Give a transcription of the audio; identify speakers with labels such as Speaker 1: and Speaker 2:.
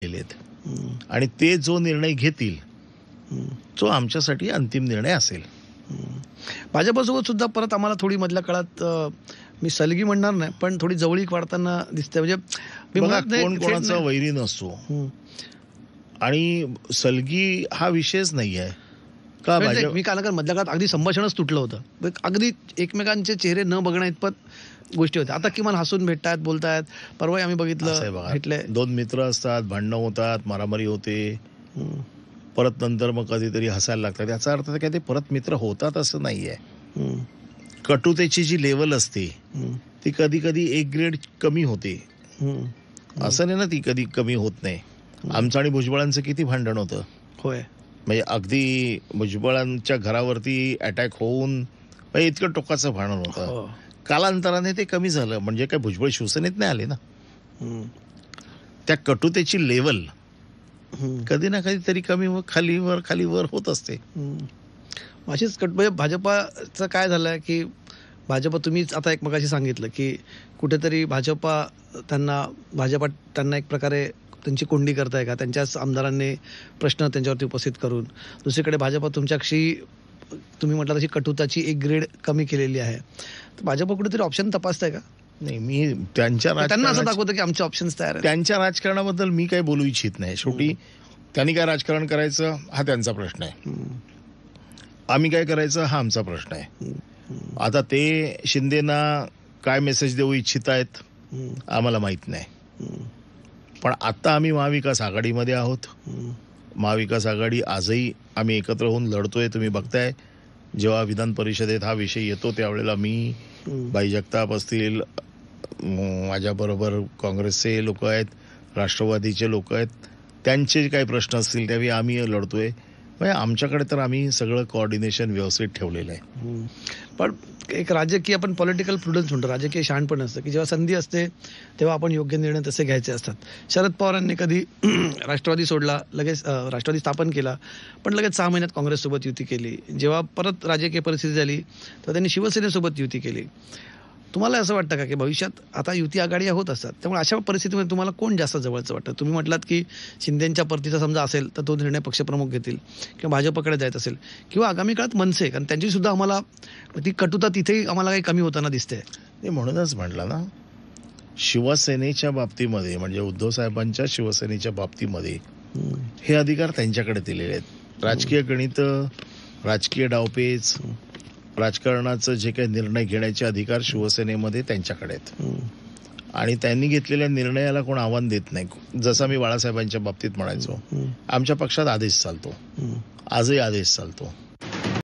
Speaker 1: आहेत आणि ते जो निर्णय घेतील तो आमच्यासाठी अंतिम निर्णय असेल.
Speaker 2: भाजपसोबत सुद्धा परत आम्हाला थोडी मधल्या काळात मी सलगी म्हणणार नाही पण थोडी जवळीक वाढताना दिसते. म्हणजे मी
Speaker 1: बघा,
Speaker 2: म्हणत नाही
Speaker 1: कोण
Speaker 2: थेट
Speaker 1: कोणाचा
Speaker 2: नाही.
Speaker 1: वैरी नसतो आणि सलगी हा विषयच नाही आहे का.
Speaker 2: म्हणजे
Speaker 1: भाजप
Speaker 2: मी काल मधल्या काळात अगदी संभाषणच तुटलं होतं. अगदी एकमेकांचे चेहरे न बघण्या इतपत गोष्टी होत्या. आता किमान हसून भेटतायत, बोलतायत. परवा आम्ही
Speaker 1: असं आहे
Speaker 2: बघितलं
Speaker 1: बघा,
Speaker 2: भेटले.
Speaker 1: दोन मित्र असतात, भांडणं होतात, मारामारी होते, परत नंतर मग कधीतरी हसायला लागतात. याचा अर्थ काय ते परत मित्र होतात असं नाहीये. कटुतेची जी लेवल असते ती कधी कधी एक ग्रेड कमी होते. असं नाही ना ती कधी कमी होत नाही. आमचं आणि भुजबळांचं किती भांडण होतं.
Speaker 2: होय,
Speaker 1: म्हणजे अगदी भुजबळांच्या घरावरती अटॅक होऊन म्हणजे इतकं टोकाचं भांडण होतं. कालांतराने ते कमी झालं. म्हणजे काय भुजबळ शिवसेनेत नाही आले ना. त्या कटुतेची लेवल कधी ना कधीतरी कमी खालीवर होत असते.
Speaker 2: अशीच म्हणजे भाजपाचं काय झालंय की भाजपा तुम्हीच आता एक मगाशी सांगितलं की कुठेतरी भाजपा त्यांना एक प्रकारे त्यांची कोंडी करताय का, त्यांच्याच आमदारांनी प्रश्न त्यांच्यावरती उपस्थित करून. दुसरीकडे भाजपा तुमच्याशी तुम्ही म्हटलं तशी कटुताची एक ग्रेड कमी केलेली आहे. तर भाजपा कुठेतरी ऑप्शन तपासताय का?
Speaker 1: नाही, मी
Speaker 2: त्यांना असं दाखवतं की आमचे ऑप्शन्स तयार आहेत.
Speaker 1: त्यांच्या राजकारणाबद्दल मी काही बोलू इच्छित नाही. शेवटी त्यांनी काय राजकारण करायचं हा त्यांचा प्रश्न आहे. आम्ही काय करायचं हा आमचा प्रश्न आहे. आता ते शिंदेना काय मेसेज देऊ इच्छित आहेत आम्हाला माहित नाही. पण आता आम्ही महाविकास आघाडीमध्ये आहोत. महाविकास आघाडी आजही आम्ही एकत्र होऊन लढतोय. तुम्ही बघताय जेव्हा विधान परिषदेत हा विषय येतो त्यावेळेला मी, बाई जगताप असतील, माझ्याबरोबर काँग्रेसचे लोक आहेत, राष्ट्रवादीचे लोक आहेत, त्यांचे काही प्रश्न असतील त्यावेळी आम्ही लढतोय. म्हणजे आमच्याकडे तर आम्ही सगळं कोऑर्डिनेशन व्यवस्थित ठेवलेलं आहे.
Speaker 2: पण एक राजकीय आपण पॉलिटिकल प्रुडन्स म्हणतो, राजकीय शहाणपण असतं की जेव्हा संधी असते तेव्हा आपण योग्य निर्णय तसे घ्यायचे असतात. शरद पवारांनी कधी राष्ट्रवादी सोडला, लगेच राष्ट्रवादी स्थापन केला, पण लगेच 6 महिन्यात काँग्रेससोबत युती केली. जेव्हा परत राजकीय परिस्थिती झाली तेव्हा त्यांनी शिवसेनेसोबत युती केली. तुम्हाला असं वाटतं का की भविष्यात आता युती आघाड्या होत असतात, त्यामुळे अशा परिस्थितीमध्ये तुम्हाला कोण जास्त जवळचं वाटतं? तुम्ही म्हटलात की शिंदेच्या परतीचा समजा असेल तर तो निर्णय पक्षप्रमुख घेतील किंवा भाजपकडे जायचं असेल किंवा आगामी काळात मनसे, कारण त्यांची सुद्धा आम्हाला ती कटुता तिथेही आम्हाला काही कमी होताना दिसते.
Speaker 1: ते म्हणूनच म्हटलं ना, शिवसेनेच्या बाबतीमध्ये म्हणजे उद्धव साहेबांच्या शिवसेनेच्या बाबतीमध्ये हे अधिकार त्यांच्याकडे दिलेले आहेत. राजकीय गणित, राजकीय डावपेच, राजकारणाचं जे काही निर्णय घेण्याचे अधिकार शिवसेनेमध्ये त्यांच्याकडे आहेत आणि त्यांनी घेतलेल्या निर्णयाला कोण आव्हान देत नाही. जसं मी बाळासाहेबांच्या बाबतीत म्हणायचो, आमच्या पक्षात आदेश चालतो, आजही आदेश चालतो.